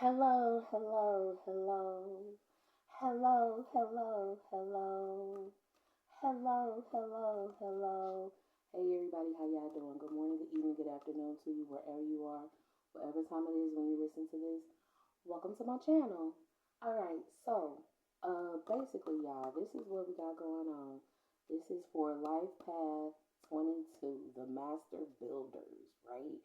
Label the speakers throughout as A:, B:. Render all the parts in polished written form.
A: Hello, hello, hello. Hello, hello, hello. Hello, hello, hello. Hey everybody, how y'all doing? Good morning, good evening, good afternoon to you wherever you are, whatever time it is when you listen to this. Welcome to my channel. Alright, so basically y'all, this is what we got going on. This is for Life Path 22, the Master Builders, right?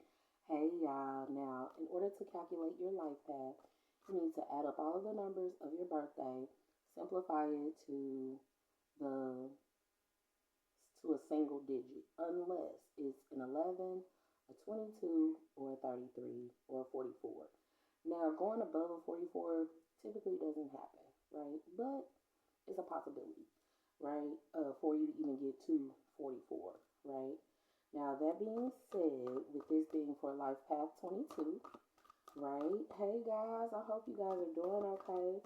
A: Hey y'all, now in order to calculate your life path, you need to add up all of the numbers of your birthday, simplify it the to a single digit, unless it's an 11, a 22, or a 33, or a 44. Now, going above a 44 typically doesn't happen, right? But it's a possibility, right? For you to even get to 44, right? Now, that being said, with this being for Life Path 22, right? Hey guys, I hope you guys are doing okay.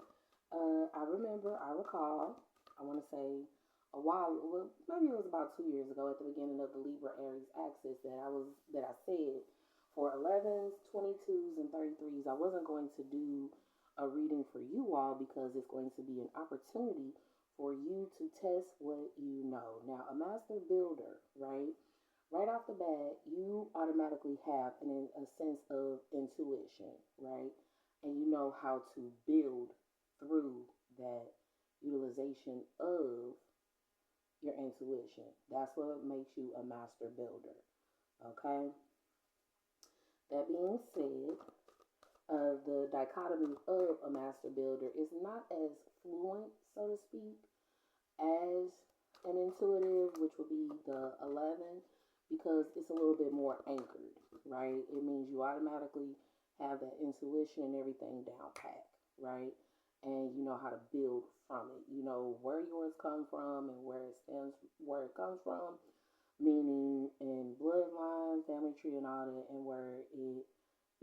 A: I recall, I want to say a while, well, maybe it was about 2 years ago at the beginning of the Libra Aries axis that I said for 11s, 22s, and 33s, I wasn't going to do a reading for you all because it's going to be an opportunity for you to test what you know. Now, a master builder, right? Right off the bat, you automatically have a sense of intuition, right? And you know how to build through that utilization of your intuition. That's what makes you a master builder, okay? That being said, the dichotomy of a master builder is not as fluent, so to speak, as an intuitive, which would be the 11, because it's a little bit more anchored, right? It means you automatically have that intuition and everything down pat, right? And you know how to build from it. You know where yours come from and where it comes from, meaning in bloodline, family tree, and all that, and where it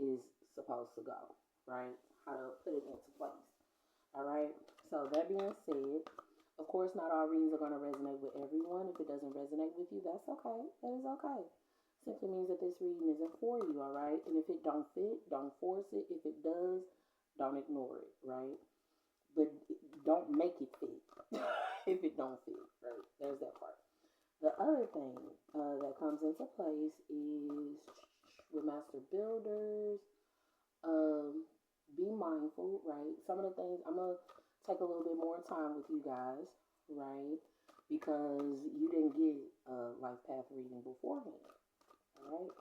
A: is supposed to go, right? How to put it into place. All right. So that being said, of course, not all readings are going to resonate with everyone. If it doesn't resonate with you, that's okay. That is okay. Simply means that this reading isn't for you, all right? And if it don't fit, don't force it. If it does, don't ignore it, right? But don't make it fit if it don't fit, right? There's that part. The other thing that comes into place is with master builders, um, be mindful, right? Some of the things I'm gonna take a little bit more time with you guys, right? Because you didn't get a life path reading beforehand, all right?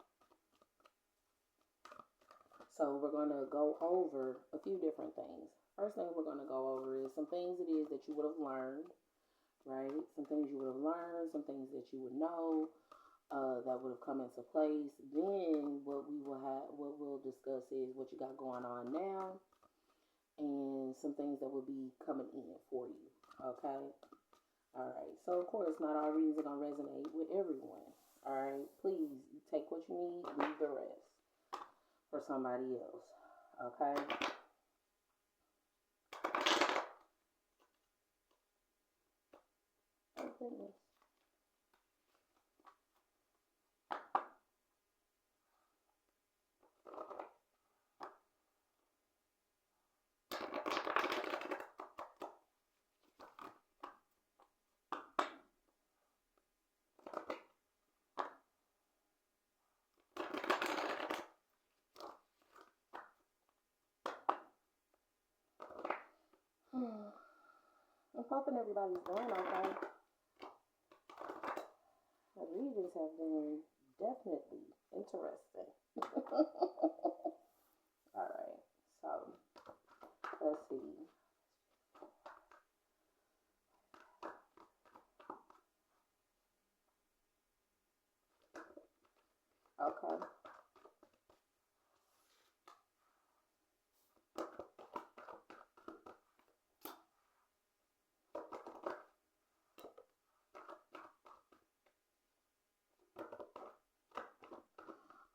A: So we're gonna go over a few different things. First thing we're gonna go over is some things it is that you would have learned, right? Some things you would have learned, some things that you would know, that would have come into place. Then what we'll discuss is what you got going on now, and some things that will be coming in for you. Okay. All right. So of course, not all readings are gonna resonate with everyone. All right. Please take what you need, leave the rest for somebody else. Okay. Oh goodness. I'm hoping everybody's doing okay. The readings have been definitely interesting. All right. So let's see. Okay.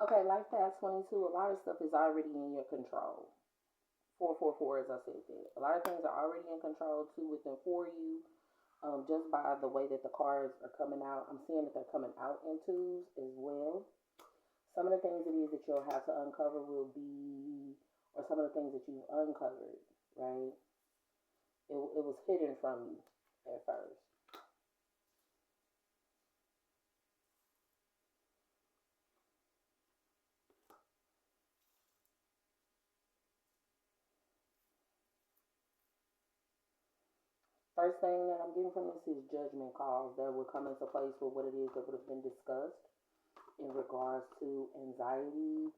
A: Okay, Life Path 22, a lot of stuff is already in your control. 444, as I said that. A lot of things are already in control too within for you. Just by the way that the cards are coming out, I'm seeing that they're coming out in twos as well. Some of the things it is that you'll have to uncover will be, or some of the things that you've uncovered, right? It was hidden from you at first. First thing that I'm getting from this is judgment calls that would come into place with what it is that would have been discussed in regards to anxiety,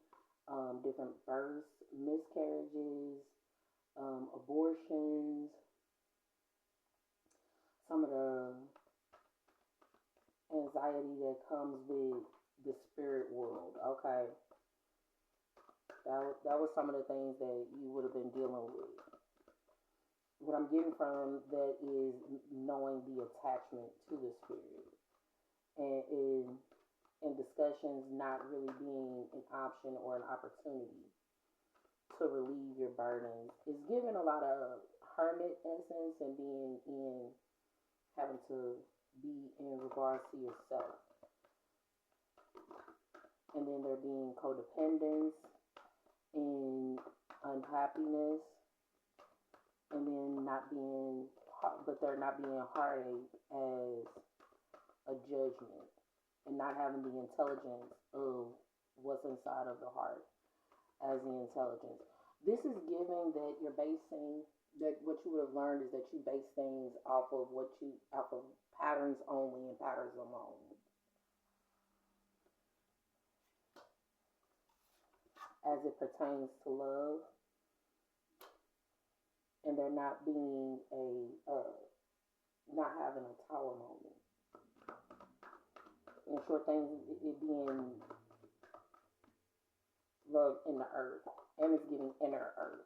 A: different births, miscarriages, abortions, some of the anxiety that comes with the spirit world. Okay, that was some of the things that you would have been dealing with. What I'm getting from that is knowing the attachment to the spirit, and in discussions not really being an option or an opportunity to relieve your burdens. It's giving a lot of hermit essence and being in having to be in regards to yourself. And then there being codependence and unhappiness, and then not being, but there not being heartache as a judgment, and not having the intelligence of what's inside of the heart as the intelligence. This is giving that you're basing that what you would have learned is that you base things off of patterns only and patterns alone. As it pertains to love, and there not being not having a tower moment. In short, things it being love in the earth, and it's getting inner earth.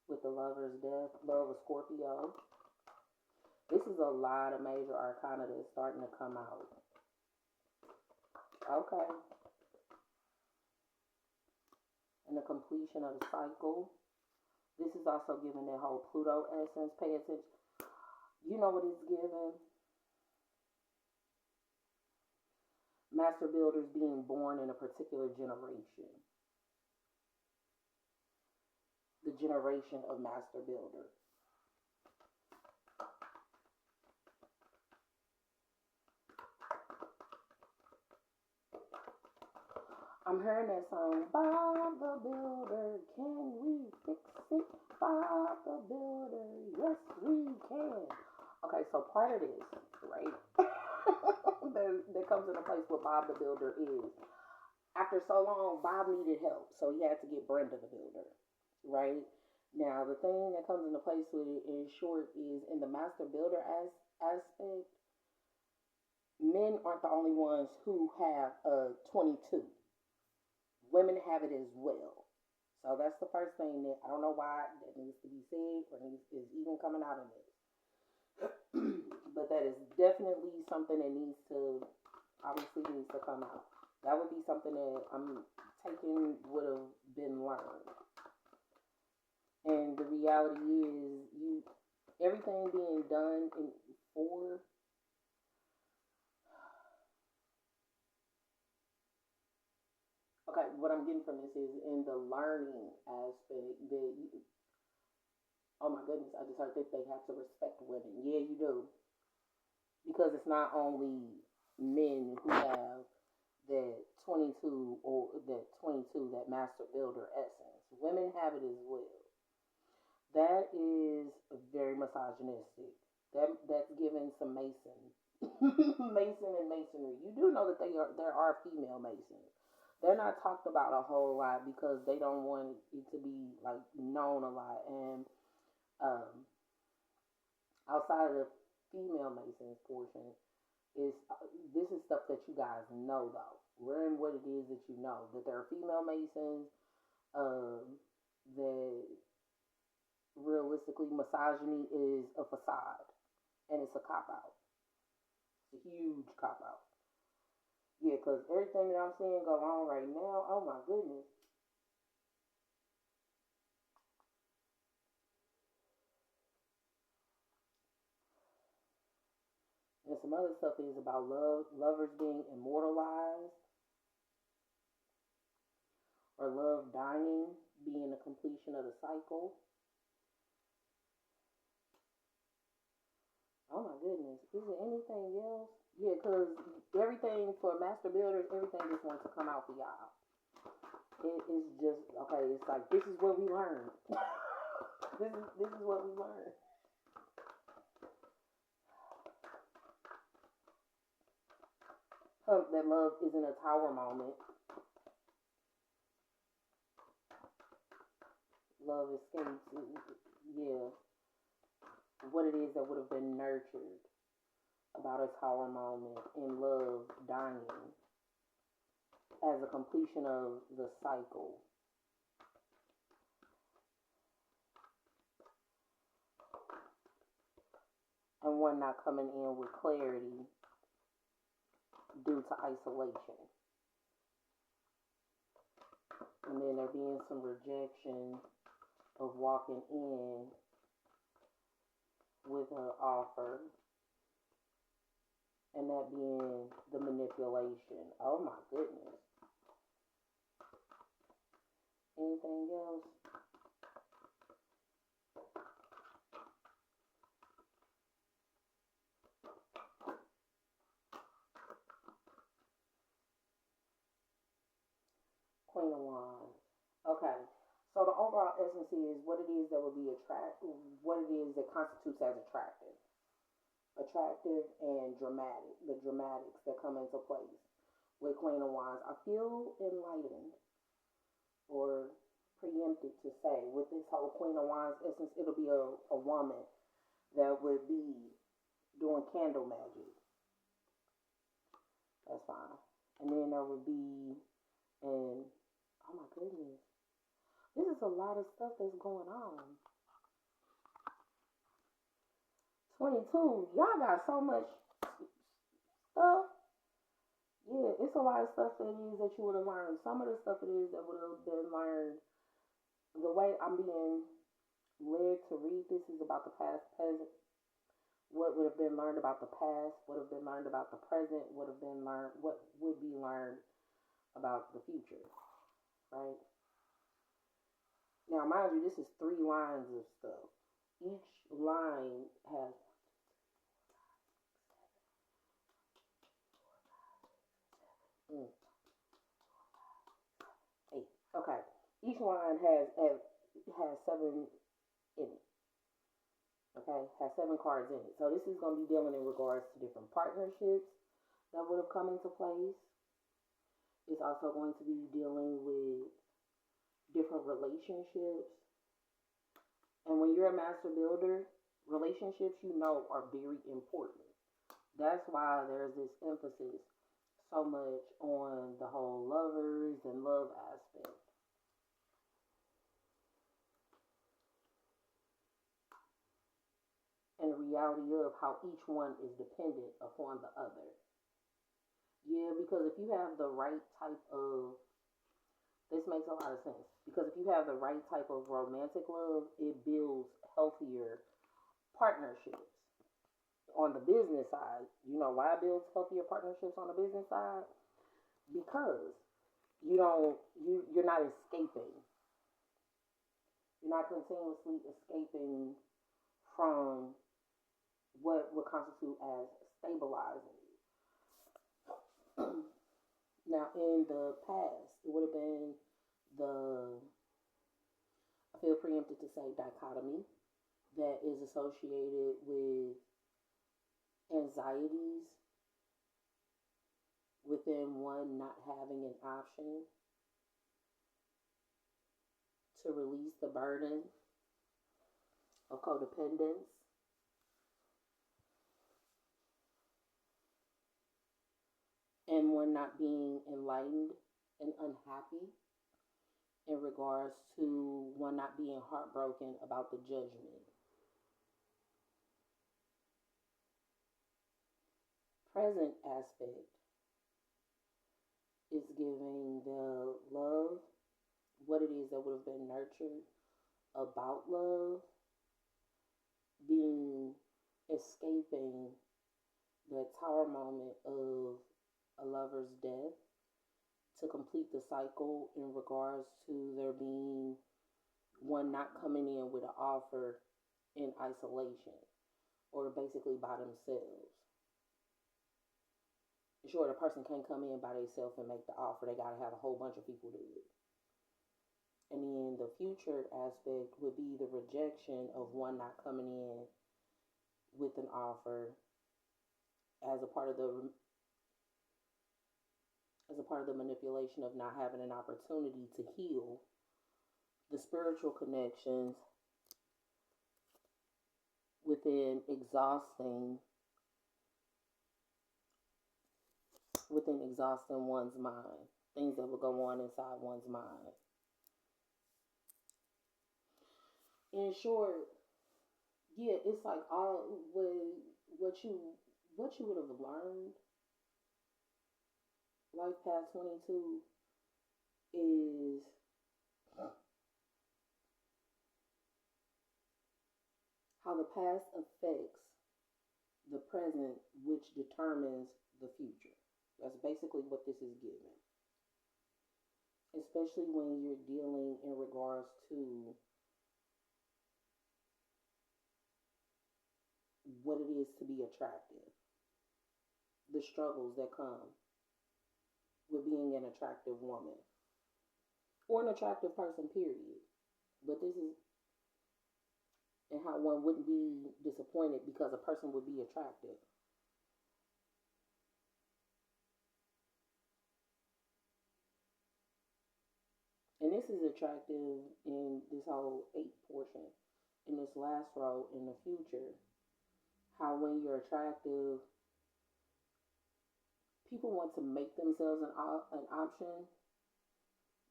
A: With the lover's death, love of Scorpio. This is a lot of major arcana that's starting to come out. Okay. And the completion of the cycle. This is also giving that whole Pluto essence. Pay attention. You know what it's giving? Master builders being born in a particular generation. The generation of master builder. I'm hearing that song, Bob the Builder, can we fix it? Bob the Builder, yes we can. Okay, so part of this, right, that comes into place what Bob the Builder is. After so long, Bob needed help, so he had to get Brenda the Builder, right? Now, the thing that comes into place with it, in short, is in the Master Builder aspect, men aren't the only ones who have a 22. Women have it as well. So that's the first thing that I don't know why that needs to be said or is even coming out of this. But that is definitely something that needs to come out. That would be something that I'm taking would have been learned. And the reality is everything being done for okay, what I'm getting from this is in the learning aspect that oh my goodness, I just heard that they have to respect women. Yeah, you do. Because it's not only men who have that 22 or that 22, that master builder essence. Women have it as well. That is very misogynistic. That's giving some Mason. Mason and masonry. You do know that there are female masons. They're not talked about a whole lot because they don't want it to be like known a lot. And outside of the female masons portion, is this is stuff that you guys know though. Learn what it is that you know. That there are female masons. That realistically misogyny is a facade, and it's a cop out. It's a huge cop out. Yeah, because everything that I'm seeing go on right now, oh my goodness. And some other stuff is about lovers being immortalized, or love dying being the completion of the cycle. Oh my goodness. Is there anything else? Yeah, because everything for master builders, everything just wants to come out for y'all. It is just, okay, it's like, this is what we learned. This is what we learned. That love isn't a tower moment. Love escapes, yeah, what it is that would have been nurtured about a tower moment, in love dying as a completion of the cycle. And one not coming in with clarity due to isolation. And then there being some rejection of walking in with an offer. And that being the manipulation. Oh my goodness. Anything else? Queen of Wands. Okay. So the overall essence is what it is that would be attractive, what it is that constitutes as attractive. Attractive and dramatic. The dramatics that come into place with Queen of Wands. I feel enlightened or preempted to say with this whole Queen of Wands essence, it'll be a woman that would be doing candle magic. That's fine. And then there would be, and oh my goodness, this is a lot of stuff that's going on. 22, y'all got so much stuff. Yeah, it's a lot of stuff that it is that you would have learned. Some of the stuff it is that would have been learned. The way I'm being led to read this is about the past, present. What would have been learned about the past, what have been learned about the present, what have been learned, what would be learned about the future, right? Now, mind you, this is 3 lines of stuff. Each line has eight. Okay. Each line has 7 in it. Okay, has 7 cards in it. So this is going to be dealing in regards to different partnerships that would have come into place. It's also going to be dealing with different relationships. And when you're a master builder, relationships, you know, are very important. That's why there's this emphasis so much on the whole lovers and love aspect. And the reality of how each one is dependent upon the other. Yeah, because if you have the right type of, this makes a lot of sense. Because if you have the right type of romantic love, it builds healthier partnerships. On the business side, you know why it builds healthier partnerships on the business side? Because you're not escaping. You're not continuously escaping from what would constitute as stabilizing you. Now, in the past, it would have been I feel preempted to say dichotomy that is associated with anxieties within one not having an option to release the burden of codependence. And one not being enlightened and unhappy in regards to one not being heartbroken about the judgment. Present aspect is giving the love, what it is that would have been nurtured about love, being escaping that tower moment of a lover's death to complete the cycle in regards to there being one not coming in with an offer in isolation or basically by themselves. Sure, the person can't come in by themselves and make the offer. They got to have a whole bunch of people do it. And then the future aspect would be the rejection of one not coming in with an offer as a part of the manipulation of not having an opportunity to heal the spiritual connections within exhausting one's mind, things that will go on inside one's mind. In short, yeah, it's like all what you would have learned life past 22 is how the past affects the present, which determines the future. That's basically what this is giving. Especially when you're dealing in regards to what it is to be attractive, the struggles that come with being an attractive woman or an attractive person, period. But this is, and how one wouldn't be disappointed because a person would be attractive. And this is attractive in this whole 8 portion. In this last row, in the future, how when you're attractive, people want to make themselves an option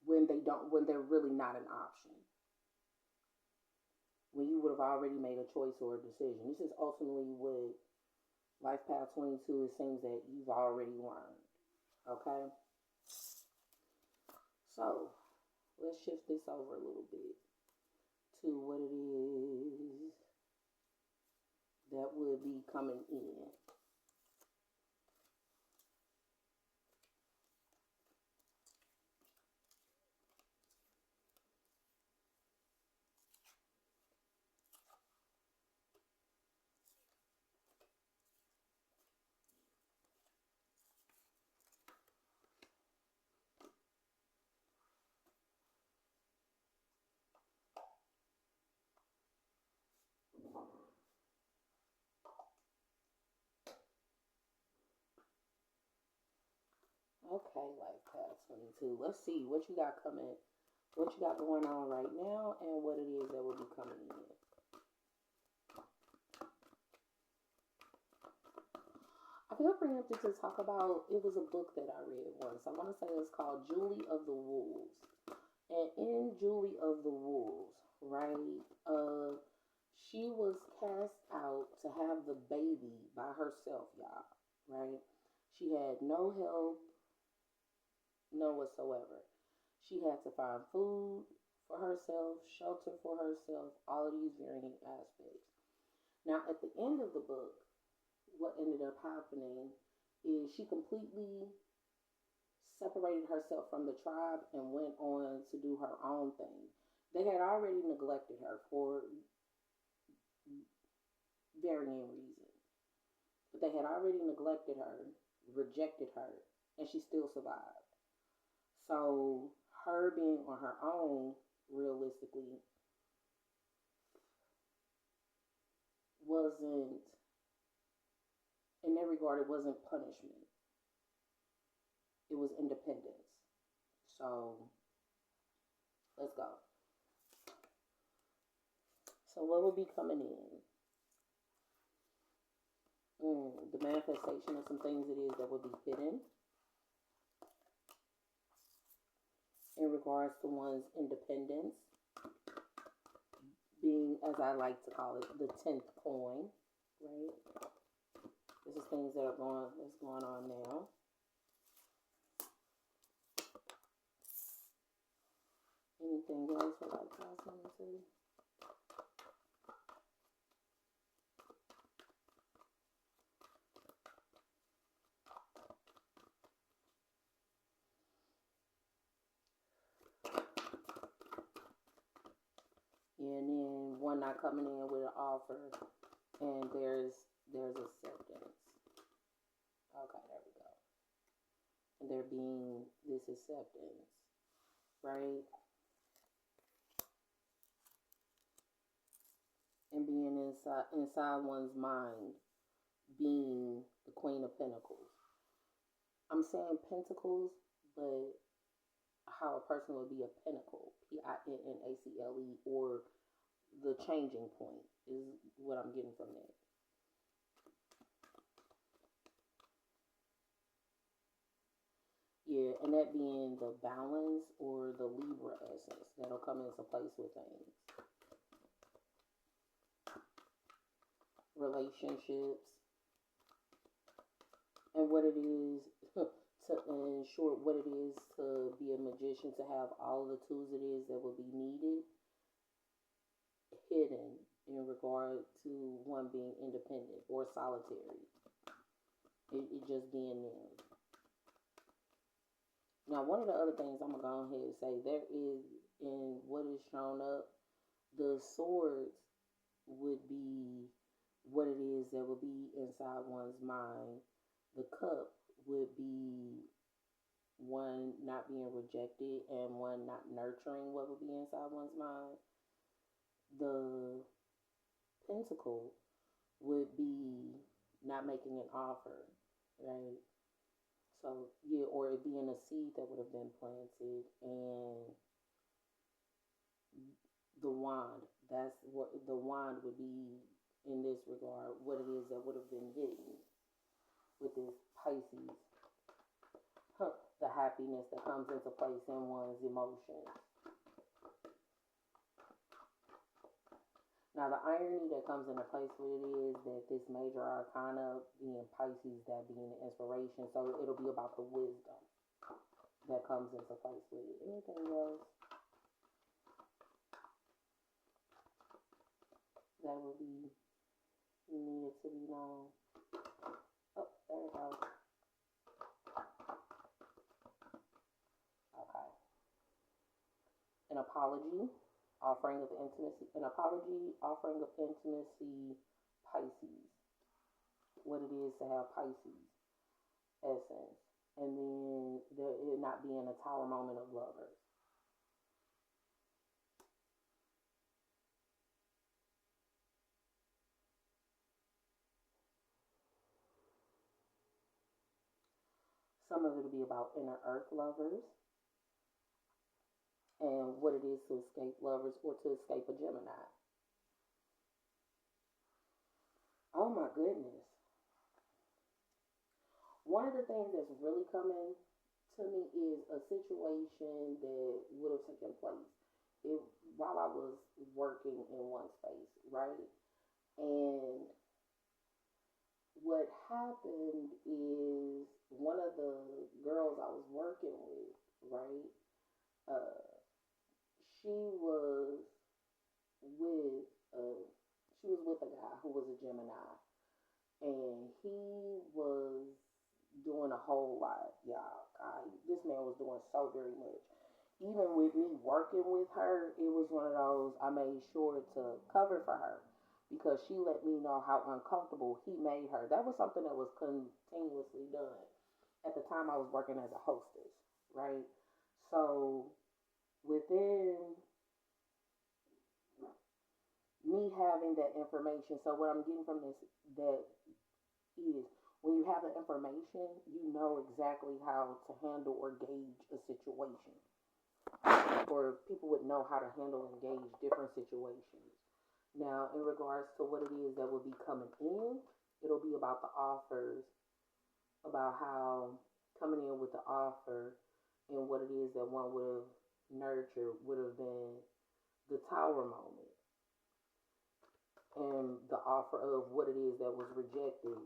A: when they're really not an option. When you would have already made a choice or a decision. This is ultimately what Life Path 22, it seems that you've already learned. Okay? So, let's shift this over a little bit to what it is that will be coming in. Okay, Life Path 22. Let's see what you got coming, what you got going on right now, and what it is that will be coming in. I feel preempted to talk about, it was a book that I read once. I want to say it's called Julie of the Wolves. And in Julie of the Wolves, right, she was cast out to have the baby by herself, y'all, right? She had no help, none whatsoever. She had to find food for herself, shelter for herself, all of these varying aspects. Now, at the end of the book, what ended up happening is she completely separated herself from the tribe and went on to do her own thing. They had already neglected her for varying reasons, but they had already neglected her, rejected her, and she still survived. So her being on her own, realistically, wasn't, in that regard, it wasn't punishment. It was independence. So let's go. So what will be coming in? The manifestation of some things it is that will be hidden in regards to one's independence, being, as I like to call it, the 10th coin, right? This is things that's going on now. Anything else for like past 22? and then one not coming in with an offer, and there's acceptance. Okay, there we go. And there being this acceptance, right? And being inside one's mind, being the Queen of Pentacles. I'm saying pentacles, but how a person would be a pinnacle, Pinnacle, or the changing point is what I'm getting from that. Yeah, and that being the balance or the Libra essence that'll come into place with things. Relationships, and what it is to, in short, what it is to be a magician, to have all the tools it is that will be needed hidden in regard to one being independent or solitary. It just being them. Now, one of the other things I'm going to go ahead and say, there is, in what is shown up, the swords would be what it is that would be inside one's mind. The cup would be one not being rejected and one not nurturing what would be inside one's mind. The pentacle would be not making an offer, right? So, yeah, or it being a seed that would have been planted, and the wand, that's what the wand would be in this regard, what it is that would have been hidden with this Pisces. The happiness that comes into place in one's emotions. Now, the irony that comes into place with it is that this major arcana being Pisces, that being the inspiration, so it'll be about the wisdom that comes into place with it. Anything else that would be needed to be known? Oh, there we go. Okay. An apology, offering of intimacy. An apology, offering of intimacy, Pisces. What it is to have Pisces essence. And then there it not being a tower moment of lovers. Some of it will be about inner earth lovers and what it is to escape lovers or to escape a Gemini. Oh my goodness. One of the things that's really coming to me is a situation that would have taken place while I was working in one space, right? And what happened is one of the girls I was working with, right? Uh, she was with she was with a guy who was a Gemini, and he was doing a whole lot, y'all. This man was doing so very much. Even with me working with her, it was one of those I made sure to cover for her because she let me know how uncomfortable he made her. That was something that was continuously done at the time I was working as a hostess, right? So within me having that information, so what I'm getting from this that is when you have the information, you know exactly how to handle or gauge a situation. Or people would know how to handle and gauge different situations. Now, in regards to what it is that will be coming in, it'll be about the offers, about how coming in with the offer and what it is that one would have nurtured would have been the tower moment. And the offer of what it is that was rejected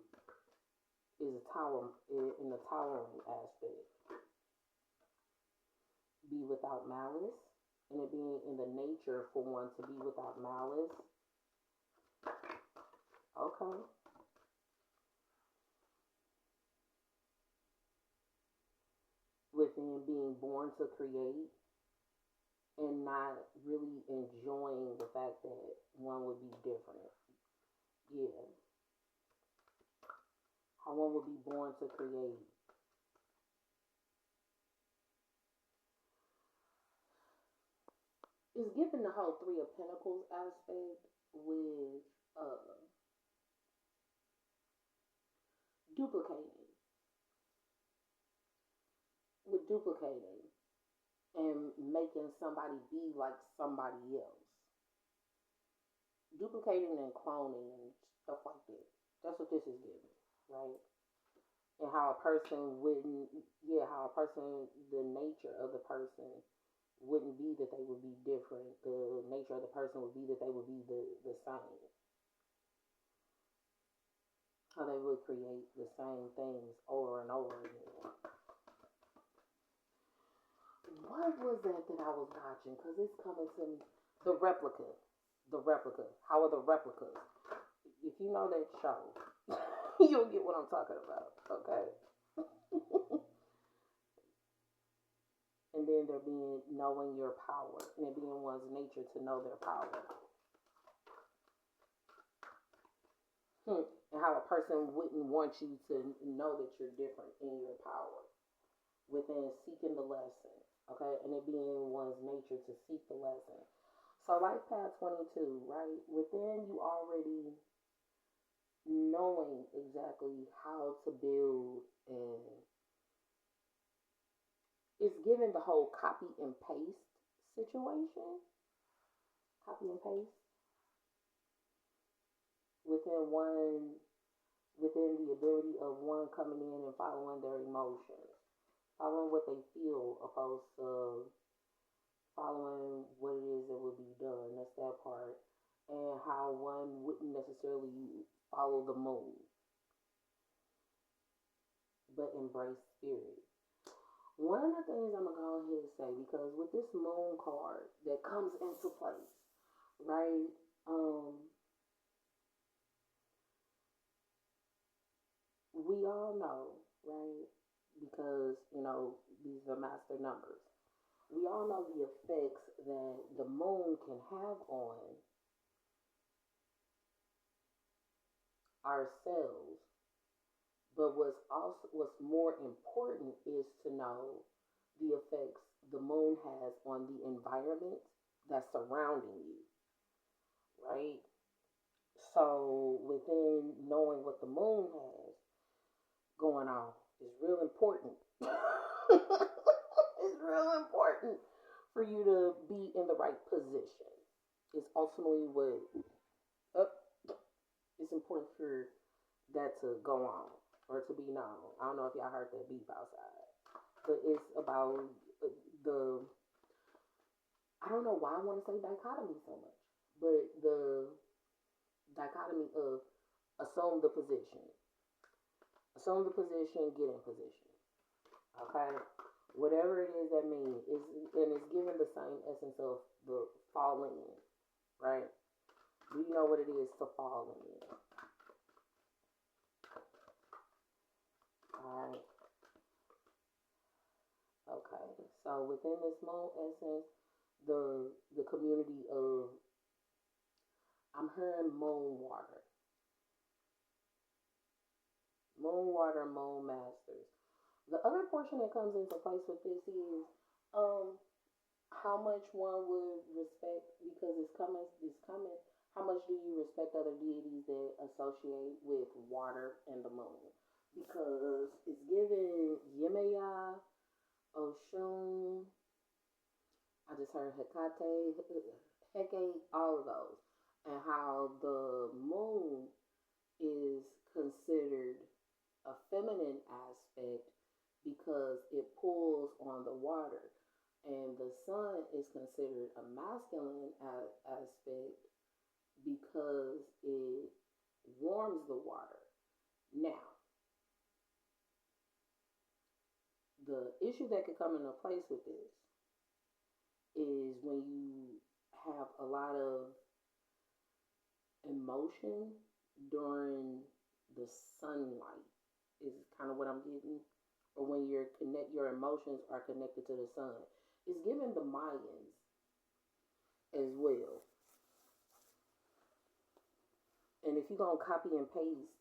A: is a tower in the towering aspect. Be without malice, and it being in the nature for one to be without malice. Okay. Within being born to create, and not really enjoying the fact that one would be different. Yeah, how one would be born to create. It's given the whole Three of Pentacles aspect with duplicating, duplicating and making somebody be like somebody else, duplicating and cloning and stuff like that. That's what this is giving, right? And how a person wouldn't, yeah, how a person, the nature of the person wouldn't be that they would be different. The nature of the person would be that they would be the same. How they would create the same things over and over again. What was that I was watching? Because it's coming to me. The replica. The replica. How are the replicas? If you know that show, you'll get what I'm talking about. Okay. And then there being knowing your power, and it being one's nature to know their power. And how a person wouldn't want you to know that you're different in your power within seeking the lesson. Okay, and it being one's nature to seek the lesson. So, Life Path 22, right? Within you already knowing exactly how to build, and it's given the whole copy and paste situation. Copy and paste within one, within the ability of one coming in and following their emotions, following what they feel, opposed to following what it is that would be done. That's that part. And how one wouldn't necessarily follow the moon, but embrace spirit. One of the things I'm gonna go ahead and say, because with this moon card that comes into place, right? We all know, right? Because these are master numbers. We all know the effects that the moon can have on ourselves. But what's more important is to know the effects the moon has on the environment that's surrounding you, right? So within knowing what the moon has going on is real important. It's real important for you to be in the right position. It's ultimately what uh, it's important for that to go on or to be known. I don't know if y'all heard that beep outside, but it's about the. I don't know why I want to say dichotomy so much, but the dichotomy of assume the position, get in position. Okay, whatever it is that means is, and it's given the same essence of the falling in, right? Do you know what it is to fall in? All right. Okay. So within this moon essence, the community of, I'm hearing moon water, moon masters. The other portion that comes into place with this is um how much one would respect, because it's coming. How much do you respect other deities that associate with water and the moon? Because it's given Yemaya, Oshun, I just heard Hecate, Hecate, all of those, and how the moon is considered a feminine aspect because it pulls on the water, and the sun is considered a masculine aspect because it warms the water. Now, the issue that could come into place with this is when you have a lot of emotion during the sunlight, is kind of what I'm getting, or when your emotions are connected to the sun. It's given the Mayans. as well. And if you're going to copy and paste,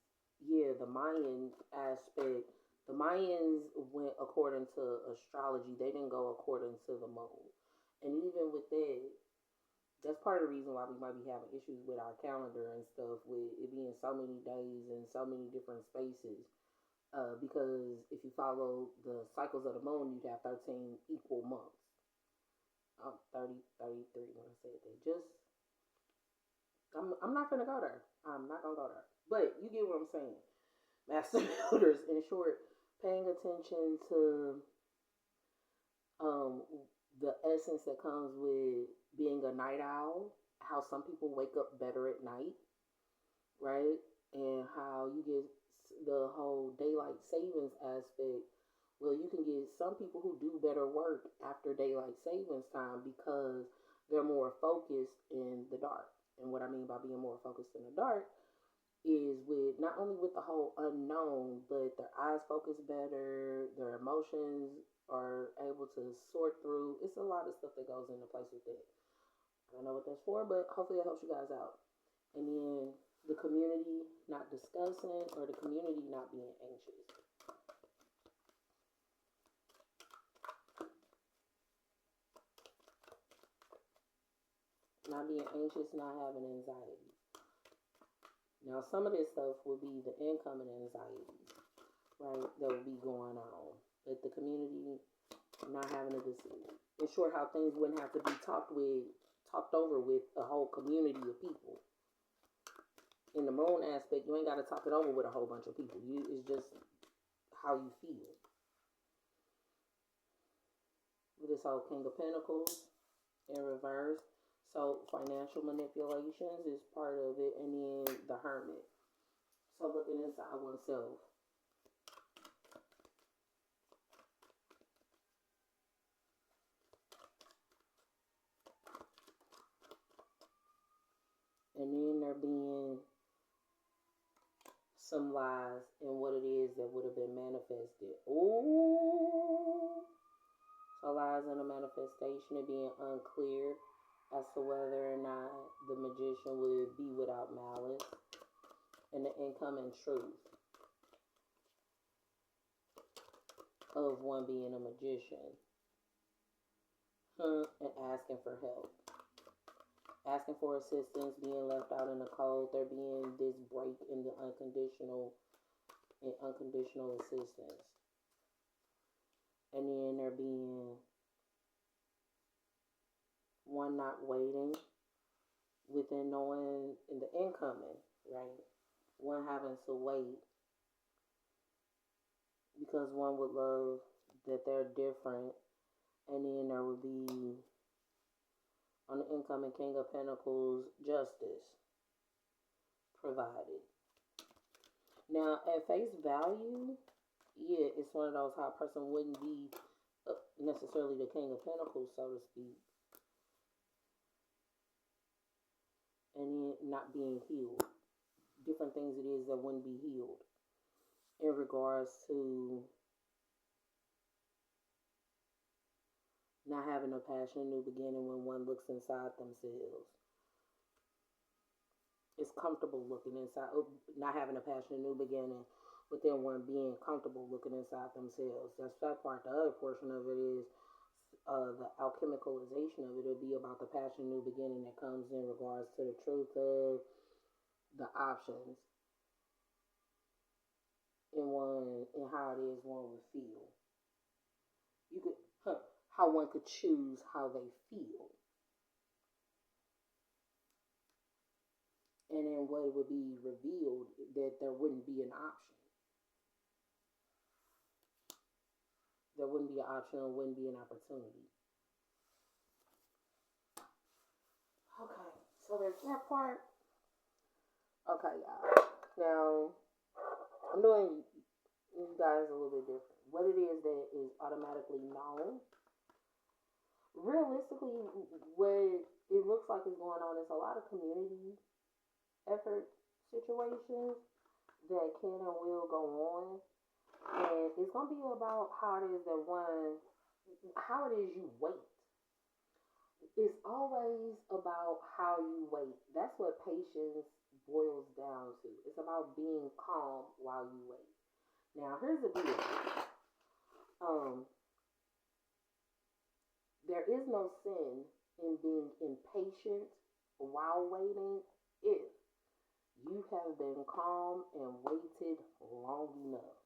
A: yeah, the Mayan aspect, the Mayans went according to astrology. They didn't go according to the moon. And even with that, that's part of the reason why we might be having issues with our calendar and stuff, with it being so many days and so many different spaces. Because if you follow the cycles of the moon, you'd have 13 equal months. I'm 30, 33 when I said that. I'm not gonna go there. I'm not gonna go there. But you get what I'm saying. Master builders, in short, paying attention to um, the essence that comes with being a night owl, how some people wake up better at night, right? And how you get the whole daylight savings aspect. Well, you can get some people who do better work after daylight savings time because they're more focused in the dark. And what I mean by being more focused in the dark is with not only with the whole unknown, but their eyes focus better, their emotions are able to sort through. It's a lot of stuff that goes into place with that. I don't know what that's for, but hopefully it helps you guys out. And then the community not discussing, or the community not being anxious. Not being anxious, not having anxiety. Now, some of this stuff will be the incoming anxieties, right, that will be going on. But the community not having a decision. In short, how things wouldn't have to be talked over with a whole community of people. In the moon aspect, you ain't got to talk it over with a whole bunch of people. It's just how you feel. With this whole King of Pentacles in reverse. So financial manipulations is part of it, and then the Hermit. So looking inside oneself. And then there being some lies in what it is that would have been manifested. Ooh. So lies in a manifestation of being unclear as to whether or not the magician would be without malice, and the incoming truth of one being a magician, and asking for help, asking for assistance, being left out in the cold. There being this break in the unconditional assistance, and then there being one not waiting within knowing in the incoming, right? One having to wait because one would love that they're different, and then there would be on the incoming King of Pentacles, justice provided. Now, at face value, yeah, it's one of those how a person wouldn't be necessarily the King of Pentacles, so to speak, and then not being healed. Different things it is that wouldn't be healed in regards to not having a passion, a new beginning when one looks inside themselves. It's comfortable looking inside, not having a passion, a new beginning within one being comfortable looking inside themselves. That's that part. The other portion of it is the alchemicalization of it. It'll be about the passion, new beginning that comes in regards to the truth of the options in one, and how it is one would feel. You could, how one could choose how they feel. And then what would be revealed that there wouldn't be an option. There wouldn't be an option, or wouldn't be an opportunity. Okay, so there's that part. Okay, y'all. Now, I'm doing you guys a little bit different. What it is that is automatically known. Realistically, what it looks like is going on is a lot of community effort situations that can and will go on. And it's going to be about how it is that how it is you wait. It's always about how you wait. That's what patience boils down to. It's about being calm while you wait. Now, here's the deal. Um, there is no sin in being impatient while waiting if you have been calm and waited long enough.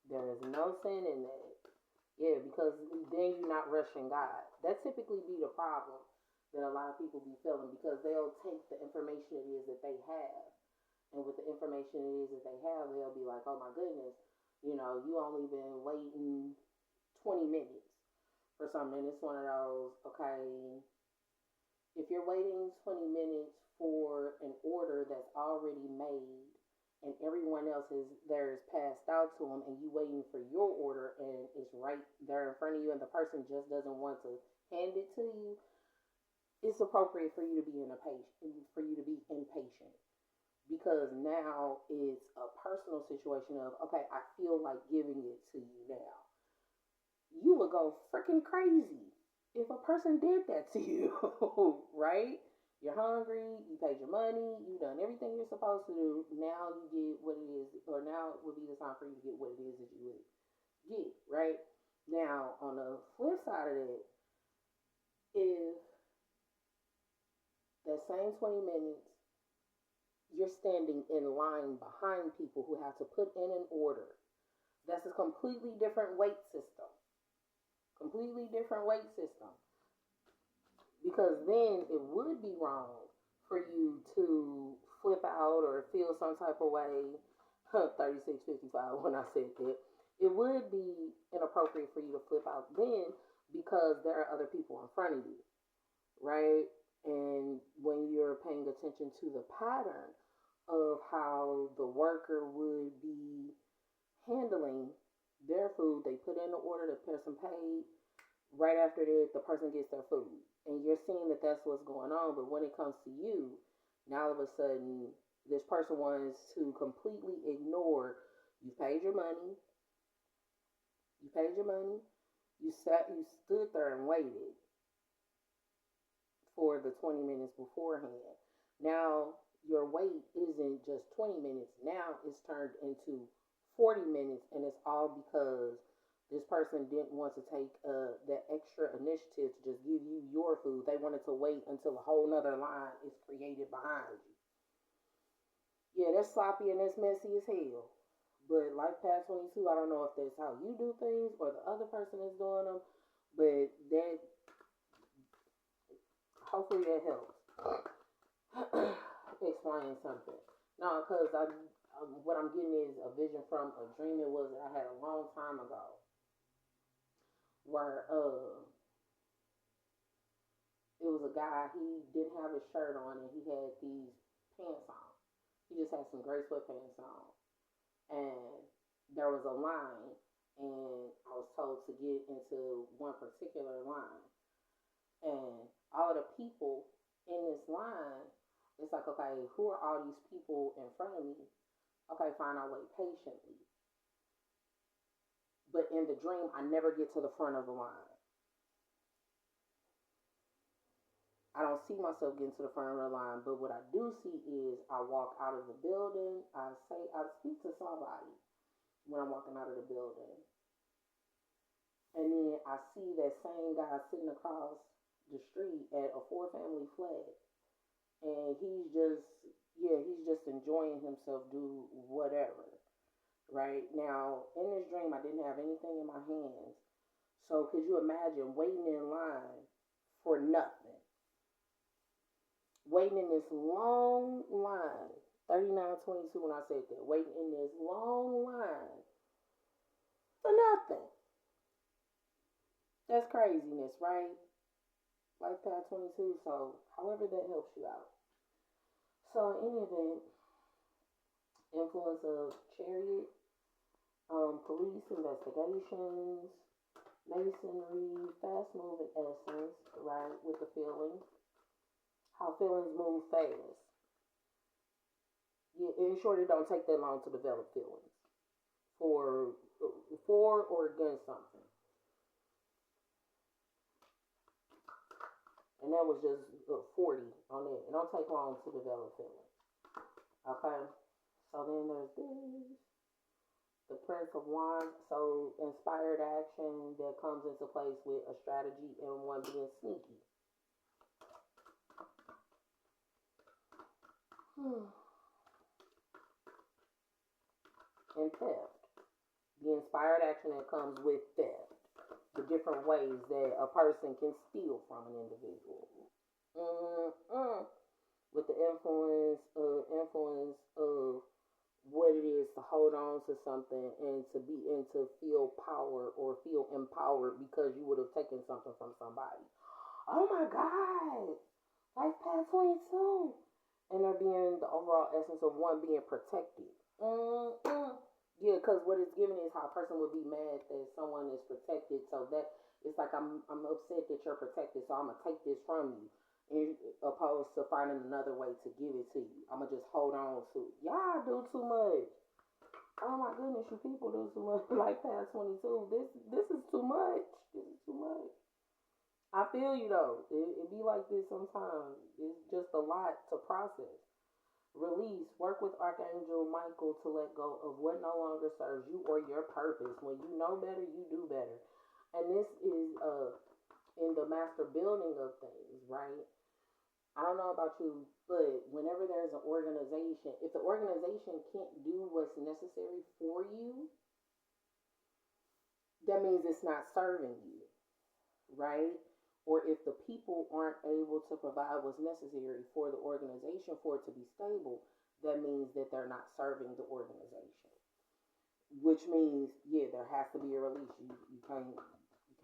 A: There is no sin in that. Yeah, because then you're not rushing God. That typically be the problem that a lot of people be feeling because they'll take the information it is that they have. And with the information it is that they have, they'll be like, oh my goodness, you only been waiting 20 minutes for something. It's one of those, okay, if you're waiting 20 minutes for an order that's already made and everyone else is theirs passed out to them and you waiting for your order and it's right there in front of you and the person just doesn't want to hand it to you, it's appropriate for you to be impatient because now it's a personal situation of, okay, I feel like giving it to you now. You would go freaking crazy if a person did that to you, right? You're hungry, you paid your money, you done everything you're supposed to do. Now you get what it is, or now would be the time for you to get what it is that you would get, right? Now, on the flip side of that, if that same 20 minutes you're standing in line behind people who have to put in an order, that's a completely different weight system. Completely different weight system. Because then it would be wrong for you to flip out or feel some type of way. 3655 when I said that. It would be inappropriate for you to flip out then because there are other people in front of you, right? And when you're paying attention to the pattern of how the worker would be handling their food, they put in the order, the person paid, right after that, the person gets their food. And you're seeing that that's what's going on. But when it comes to you, now all of a sudden, this person wants to completely ignore you paid your money. You paid your money. You stood there and waited for the 20 minutes beforehand. Now your wait isn't just 20 minutes. Now it's turned into 40 minutes, and it's all because this person didn't want to take that extra initiative to just give you your food. They wanted to wait until a whole nother line is created behind you. Yeah, that's sloppy and that's messy as hell. But Life Path 22, I don't know if that's how you do things or the other person is doing them, but that hopefully that helps. Explain something. No, because what I'm getting is a vision from a dream it was that I had a long time ago, where it was a guy, he didn't have his shirt on and he had these pants on. He just had some gray sweatpants on. And there was a line, and I was told to get into one particular line. And all of the people in this line, it's like, okay, who are all these people in front of me? Okay, fine, I'll wait patiently. But in the dream, I never get to the front of the line. I don't see myself getting to the front of the line, but what I do see is I walk out of the building. I speak to somebody when I'm walking out of the building. And then I see that same guy sitting across the street at a 4-family flat. And he's just enjoying himself, do whatever. Right? Now, in this dream, I didn't have anything in my hands. So could you imagine waiting in line for nothing? Waiting in this long line, 3922 when I said that, waiting in this long line for nothing. That's craziness, right? Life Path 22, so however that helps you out. So in any event, influence of Chariot, police investigations, masonry, fast moving essence, right, with the feelings. How feelings move fast. Yeah, in short, it don't take that long to develop feelings for or against something. And that was just 40 on it. It don't take long to develop feelings. Okay? So then there's this. The Prince of Wands. So inspired action that comes into place with a strategy and one being sneaky. And theft. The inspired action that comes with theft. The different ways that a person can steal from an individual. With the influence of what it is to hold on to something and to feel power or feel empowered because you would have taken something from somebody. Oh my God, Life Path 22, and there being the overall essence of one being protected. Yeah, because what it's giving is how a person would be mad that someone is protected. So that it's like I'm upset that you're protected, so I'm gonna take this from you, opposed to finding another way to give it to you. I'm gonna just hold on to it. Y'all do too much. Oh my goodness, you people do too much. Like past 22, this is too much. This is too much. I feel you though. It be like this sometimes. It's just a lot to process. Release. Work with Archangel Michael to let go of what no longer serves you or your purpose. When you know better, you do better. And this is in the master building of things, right? I don't know about you, but whenever there's an organization, if the organization can't do what's necessary for you, that means it's not serving you, right? Or if the people aren't able to provide what's necessary for the organization for it to be stable, that means that they're not serving the organization. Which means, yeah, there has to be a release. You can't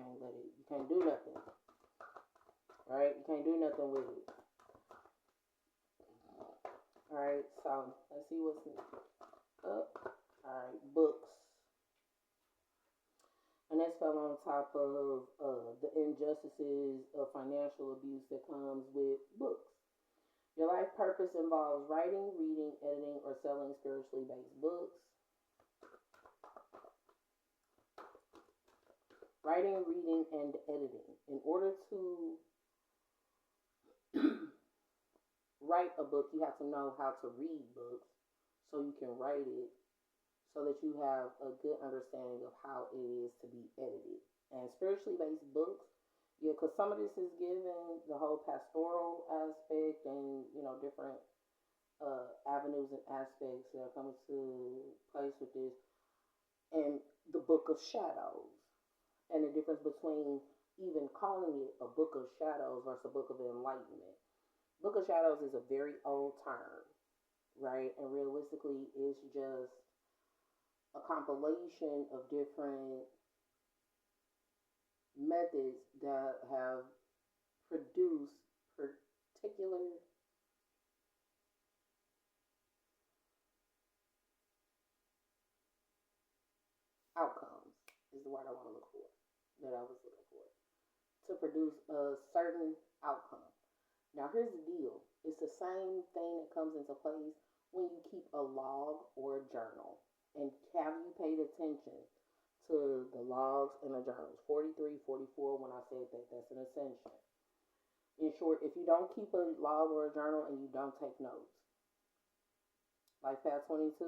A: let it. You can't do nothing, right? You can't do nothing with it. All right. So let's see what's up. All right, books. And that's fell on top of the injustices of financial abuse that comes with books. Your life purpose involves writing, reading, editing, or selling spiritually based books. Writing, reading, and editing. In order to write a book, you have to know how to read books so you can write it, so that you have a good understanding of how it is to be edited. And spiritually based books, yeah, because some of this is given the whole pastoral aspect and, different avenues and aspects that are coming to place with this. And the Book of Shadows. And the difference between even calling it a Book of Shadows versus a Book of Enlightenment. Book of Shadows is a very old term, right? And realistically, it's just a compilation of different methods that have produced particular outcomes, is the word I want to look for, that I was looking for, to produce a certain outcome. Now, here's the deal. It's the same thing that comes into place when you keep a log or a journal. And have you paid attention to the logs and the journals? 43, 44, when I said that, that's an ascension. In short, if you don't keep a log or a journal and you don't take notes, Life Path 22,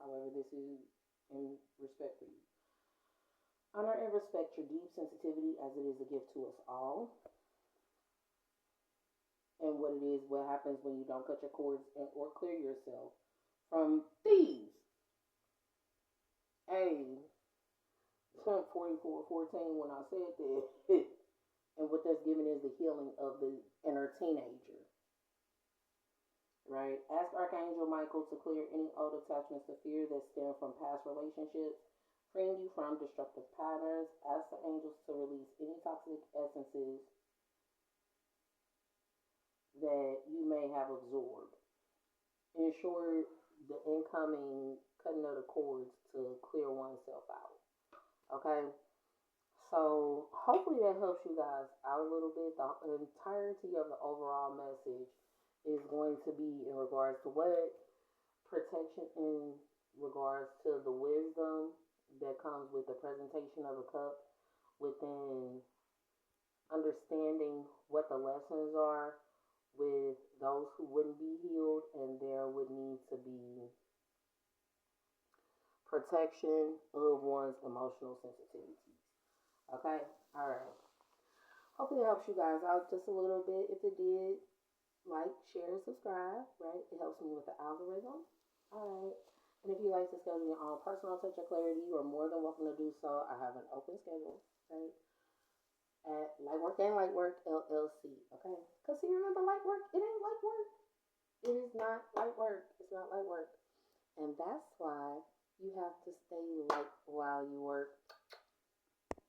A: however, this is in respect for you. Honor and respect your deep sensitivity as it is a gift to us all. And what it is, what happens when you don't cut your cords or clear yourself from thieves. Hey, Trump 44:14 when I said that. And what that's given is the healing of the inner teenager. Right? Ask Archangel Michael to clear any old attachments to fear that stem from past relationships, freeing you from destructive patterns. Ask the angels to release any toxic essences that you may have absorbed. Ensure the incoming cutting of the cords to clear oneself out. Okay? So hopefully that helps you guys out a little bit. The entirety of the overall message is going to be in regards to what protection in regards to the wisdom that comes with the presentation of a cup within understanding what the lessons are with those who wouldn't be healed, and there would need to be protection of one's emotional sensitivities. Okay? Alright. Hopefully it helps you guys out just a little bit. If it did, like, share, and subscribe, right? It helps me with the algorithm. Alright. And if you like to schedule your own personal touch of clarity, you are more than welcome to do so. I have an open schedule, right? At Lightwork and Lightwork LLC, okay? Because see, remember, light work, it ain't light work. It is not light work. It's not light work. And that's why you have to stay light while you work.